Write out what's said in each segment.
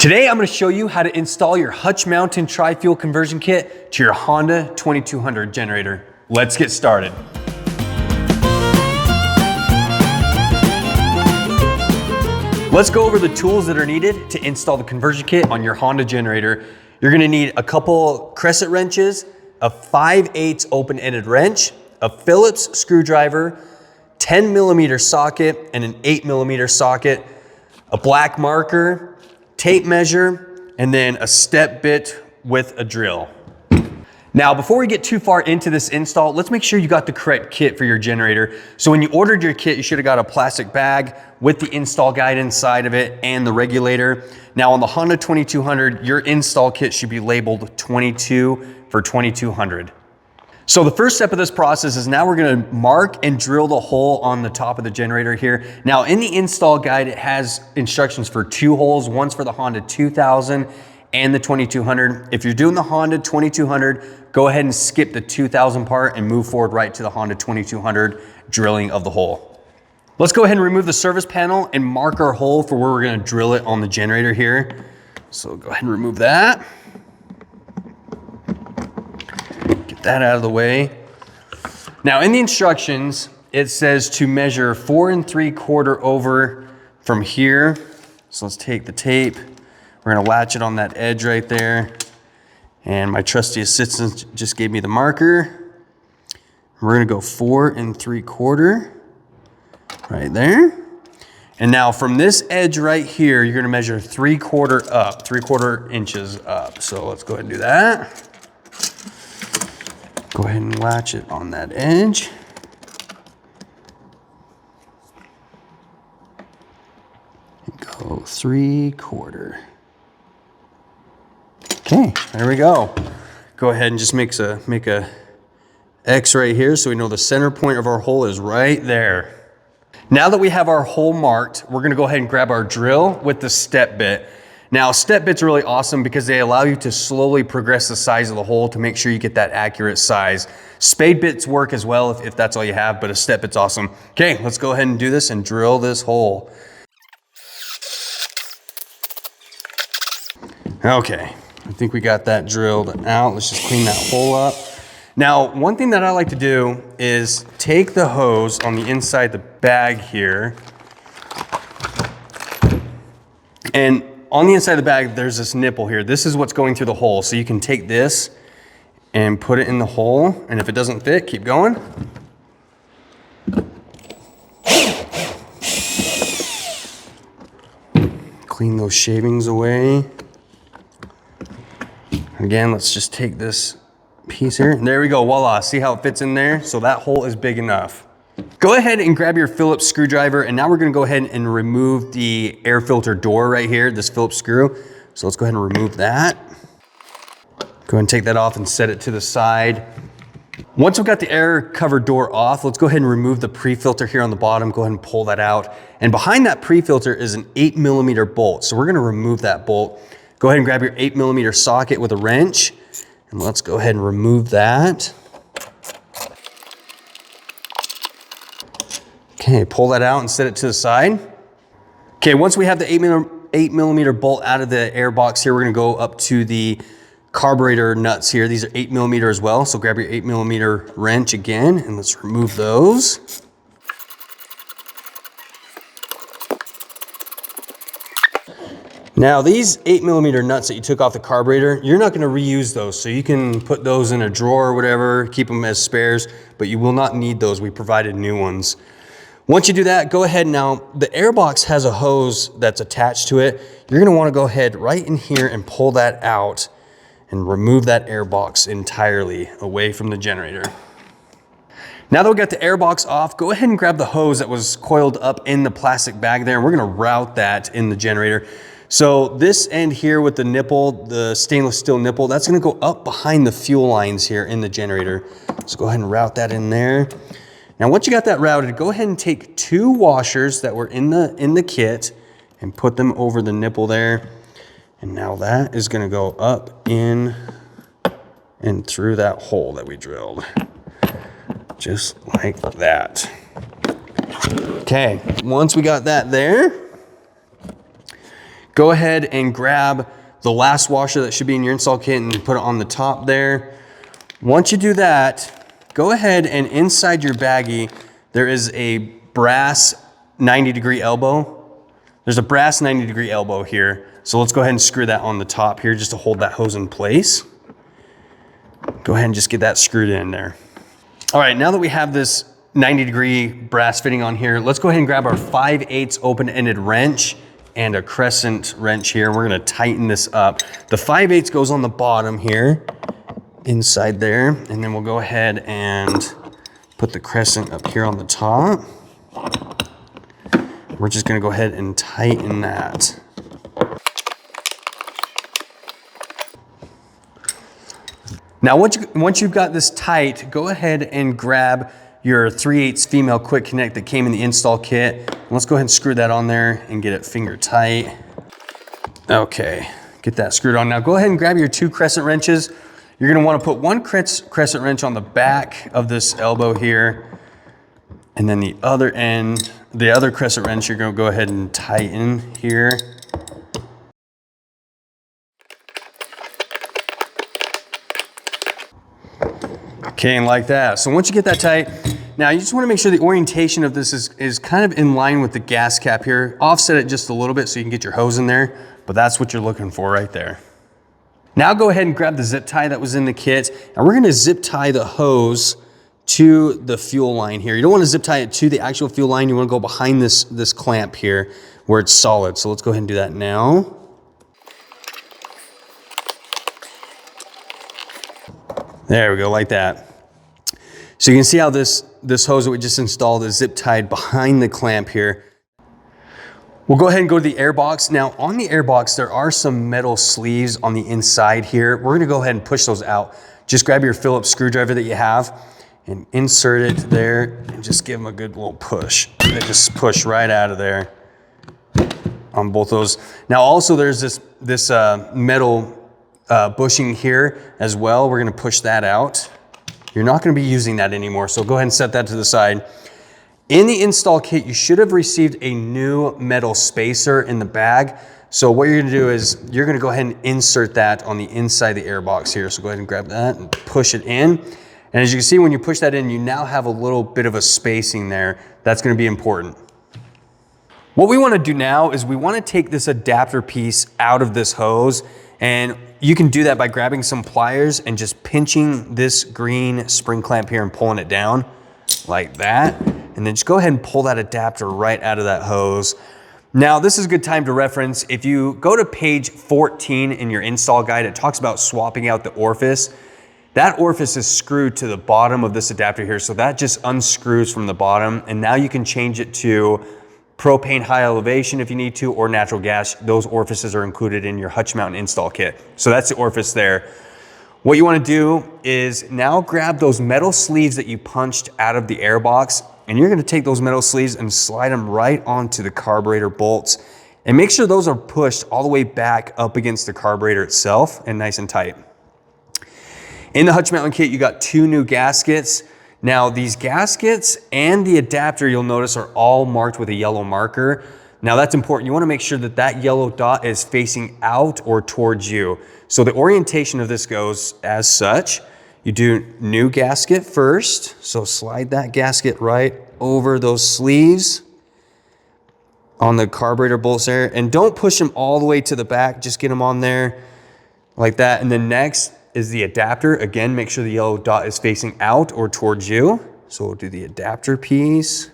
Today, I'm going to show you how to install your Hutch Mountain tri-fuel conversion kit to your Honda 2200 generator. Let's get started. Let's go over the tools that are needed to install the conversion kit on your Honda generator. You're going to need a couple crescent wrenches, a 5/8 open-ended wrench, a Phillips screwdriver, 10mm socket and an 8mm socket, a black marker, tape measure, and then a step bit with a drill. Now, before we get too far into this install, let's make sure you got the correct kit for your generator. So when you ordered your kit, you should have got a plastic bag with the install guide inside of it and the regulator. Now on the Honda 2200, your install kit should be labeled 22 for 2200. So the first step of this process is now we're gonna mark and drill the hole on the top of the generator here. Now in the install guide, it has instructions for 2 holes. One's for the Honda 2000 and the 2200. If you're doing the Honda 2200, go ahead and skip the 2000 part and move forward right to the Honda 2200 drilling of the hole. Let's go ahead and remove the service panel and mark our hole for where we're gonna drill it on the generator here. So go ahead and remove that. That out of the way. Now in the instructions, it says to measure 4 3/4 over from here. So let's take the tape. We're gonna latch it on that edge right there. And my trusty assistant just gave me the marker. We're gonna go 4 3/4 right there. And now from this edge right here, you're gonna measure 3/4 up, 3/4 inches up. So let's go ahead and do that. Go ahead and latch it on that edge. And go 3/4. Okay, there we go. Go ahead and just make a X right here so we know the center point of our hole is right there. Now that we have our hole marked, we're gonna go ahead and grab our drill with the step bit. Now, step bits are really awesome because they allow you to slowly progress the size of the hole to make sure you get that accurate size. Spade bits work as well if that's all you have, but a step bit's awesome. Okay, let's go ahead and do this and drill this hole. Okay, I think we got that drilled out. Let's just clean that hole up. Now, one thing that I like to do is take the hose on the inside the bag here, and on the inside of the bag, there's this nipple here. This is what's going through the hole. So you can take this and put it in the hole. And if it doesn't fit, keep going. Clean those shavings away. Again, let's just take this piece here. There we go, voila. See how it fits in there? So that hole is big enough. Go ahead and grab your Phillips screwdriver, and now we're gonna go ahead and remove the air filter door right here, this Phillips screw. So let's go ahead and remove that. Go ahead and take that off and set it to the side. Once we've got the air cover door off, let's go ahead and remove the pre-filter here on the bottom. Go ahead and pull that out. And behind that pre-filter is an 8mm bolt. So we're gonna remove that bolt. Go ahead and grab your 8mm socket with a wrench, and let's go ahead and remove that. Okay, pull that out and set it to the side. Okay, once we have the 8mm bolt out of the air box here, we're gonna go up to the carburetor nuts here. These are 8mm as well, so grab your 8mm wrench again, and let's remove those. Now these 8mm nuts that you took off the carburetor, you're not gonna reuse those, so you can put those in a drawer or whatever, keep them as spares, but you will not need those. We provided new ones. Once you do that, go ahead now. The air box has a hose that's attached to it. You're gonna wanna go ahead right in here and pull that out and remove that air box entirely away from the generator. Now that we got the air box off, go ahead and grab the hose that was coiled up in the plastic bag there, and we're gonna route that in the generator. So this end here with the nipple, the stainless steel nipple, that's gonna go up behind the fuel lines here in the generator. So go ahead and route that in there. Now, once you got that routed, go ahead and take 2 washers that were in the kit and put them over the nipple there. And now that is gonna go up in and through that hole that we drilled. Just like that. Okay, once we got that there, Go ahead and grab the last washer that should be in your install kit and put it on the top there. Once you do that, go ahead and inside your baggie, there is a brass 90-degree elbow. There's a brass 90-degree elbow here. So let's go ahead and screw that on the top here just to hold that hose in place. Go ahead and just get that screwed in there. All right, now that we have this 90-degree brass fitting on here, let's go ahead and grab our 5/8 open-ended wrench and a crescent wrench here. We're gonna tighten this up. The 5/8 goes on the bottom here, inside there, and then we'll go ahead and put the crescent up here on the top. We're just gonna go ahead and tighten that. Now, once you've got this tight, go ahead and grab your 3/8 female quick connect that came in the install kit. Let's go ahead and screw that on there and get it finger tight. Okay, get that screwed on. Now go ahead and grab your 2 crescent wrenches. You're gonna wanna put one crescent wrench on the back of this elbow here, and then the other end, the other crescent wrench, you're gonna go ahead and tighten here. Okay, and like that. So once you get that tight, now you just wanna make sure the orientation of this is kind of in line with the gas cap here. Offset it just a little bit so you can get your hose in there, but that's what you're looking for right there. Now go ahead and grab the zip tie that was in the kit, and we're gonna zip tie the hose to the fuel line here. You don't wanna zip tie it to the actual fuel line, you wanna go behind this clamp here where it's solid. So let's go ahead and do that now. There we go, like that. So you can see how this hose that we just installed is zip tied behind the clamp here. We'll go ahead and go to the air box. Now on the air box, there are some metal sleeves on the inside here. We're gonna go ahead and push those out. Just grab your Phillips screwdriver that you have and insert it there and just give them a good little push. They just push right out of there on both those. Now also there's this metal bushing here as well. We're gonna push that out. You're not gonna be using that anymore, so go ahead and set that to the side. In the install kit, you should have received a new metal spacer in the bag. So what you're gonna do is you're gonna go ahead and insert that on the inside of the air box here. So go ahead and grab that and push it in. And as you can see, when you push that in, you now have a little bit of a spacing there. That's gonna be important. What we wanna do now is we wanna take this adapter piece out of this hose, and you can do that by grabbing some pliers and just pinching this green spring clamp here and pulling it down like that. And then just go ahead and pull that adapter right out of that hose. Now, this is a good time to reference. If you go to page 14 in your install guide, it talks about swapping out the orifice. That orifice is screwed to the bottom of this adapter here, so that just unscrews from the bottom, and now you can change it to propane high elevation if you need to, or natural gas. Those orifices are included in your Hutch Mountain install kit. So that's the orifice there. What you wanna do is now grab those metal sleeves that you punched out of the air box, and you're gonna take those metal sleeves and slide them right onto the carburetor bolts, and make sure those are pushed all the way back up against the carburetor itself and nice and tight. In the Hutch Mountain kit, you got 2 new gaskets. Now these gaskets and the adapter, you'll notice, are all marked with a yellow marker. Now that's important. You wanna make sure that that yellow dot is facing out or towards you. So the orientation of this goes as such. You do new gasket first. So slide that gasket right over those sleeves on the carburetor bolts there. And don't push them all the way to the back. Just get them on there like that. And then next is the adapter. Again, make sure the yellow dot is facing out or towards you. So we'll do the adapter piece.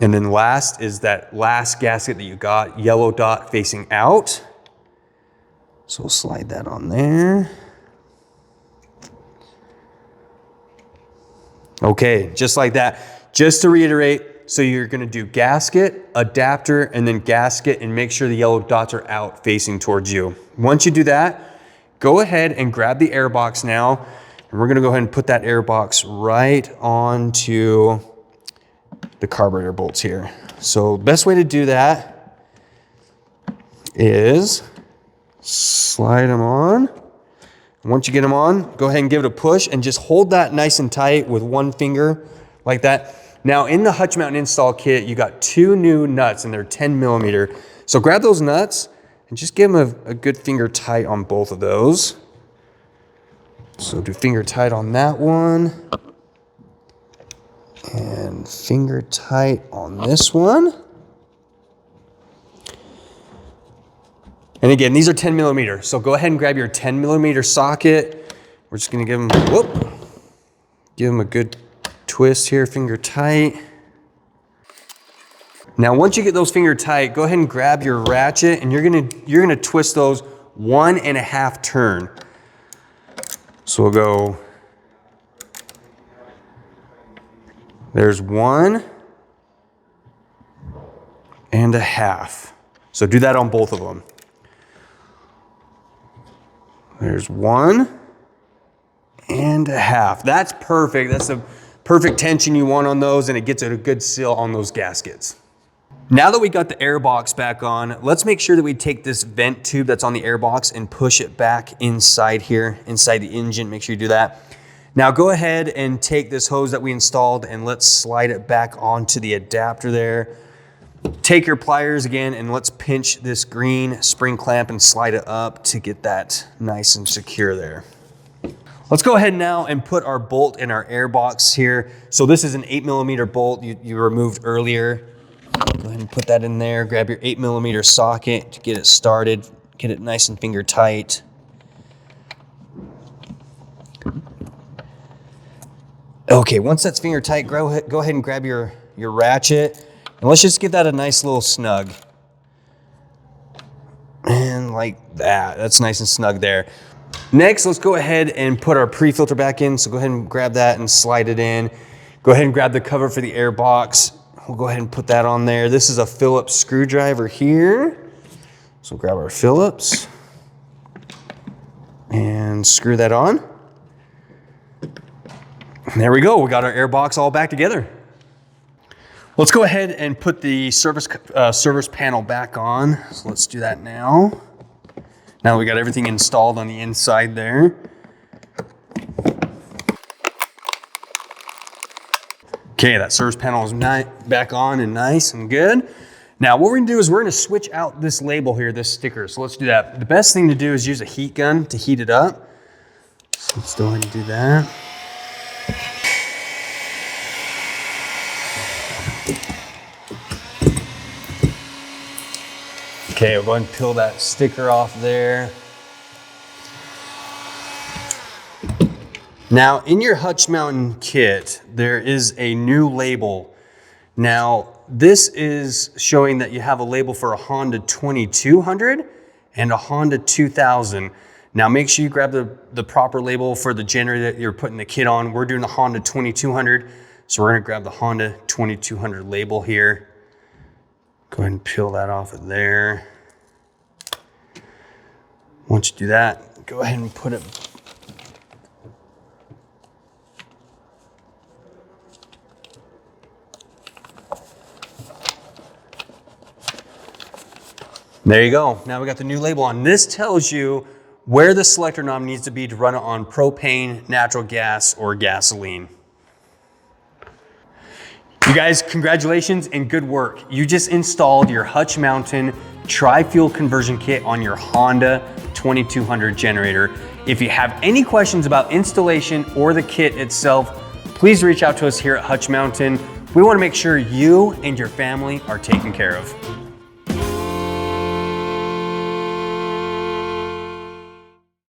And then last is that last gasket that you got, yellow dot facing out. So we'll slide that on there. Okay, just like that. Just to reiterate, so you're gonna do gasket, adapter, and then gasket, and make sure the yellow dots are out facing towards you. Once you do that, go ahead and grab the air box now, and we're gonna go ahead and put that air box right onto the carburetor bolts here. So the best way to do that is slide them on. Once you get them on, go ahead and give it a push and just hold that nice and tight with one finger like that. Now in the Hutch Mountain install kit, you got 2 new nuts and they're 10 millimeter. So grab those nuts and just give them a good finger tight on both of those. So do finger tight on that one. And finger tight on this one. And again, these are 10 millimeter. So go ahead and grab your 10 millimeter socket. We're just gonna give them a good twist here, finger tight. Now, once you get those finger tight, go ahead and grab your ratchet and you're gonna twist those 1.5 turn. So we'll go, there's 1.5. So do that on both of them. There's 1.5. That's perfect. That's the perfect tension you want on those, and it gets a good seal on those gaskets. Now that we got the air box back on, let's make sure that we take this vent tube that's on the air box and push it back inside here, inside the engine. Make sure you do that. Now go ahead and take this hose that we installed and let's slide it back onto the adapter there. Take your pliers again and let's pinch this green spring clamp and slide it up to get that nice and secure there. Let's go ahead now and put our bolt in our air box here. So this is an 8 millimeter bolt you removed earlier. Go ahead and put that in there. Grab your 8 millimeter socket to get it started. Get it nice and finger tight. Okay, once that's finger tight, go ahead and grab your ratchet. And let's just get that a nice little snug. And like that, that's nice and snug there. Next, let's go ahead and put our pre-filter back in. So go ahead and grab that and slide it in. Go ahead and grab the cover for the air box. We'll go ahead and put that on there. This is a Phillips screwdriver here. So grab our Phillips and screw that on. And there we go, we got our air box all back together. Let's go ahead and put the service panel back on. So let's do that now. Now we got everything installed on the inside there. Okay, that service panel is back on and nice and good. Now what we're gonna do is we're gonna switch out this label here, this sticker. So let's do that. The best thing to do is use a heat gun to heat it up. So let's go ahead and do that. Okay, we'll go ahead and peel that sticker off there. Now, in your Hutch Mountain kit, there is a new label. Now, this is showing that you have a label for a Honda 2200 and a Honda 2000. Now, make sure you grab the proper label for the generator that you're putting the kit on. We're doing the Honda 2200, so we're gonna grab the Honda 2200 label here. Go ahead and peel that off of there. Once you do that, go ahead and put it. There you go. Now we got the new label on. This tells you where the selector knob needs to be to run it on propane, natural gas, or gasoline. You guys, congratulations and good work. You just installed your Hutch Mountain tri-fuel conversion kit on your Honda 2200 generator. If you have any questions about installation or the kit itself, please reach out to us here at Hutch Mountain. We want to make sure you and your family are taken care of.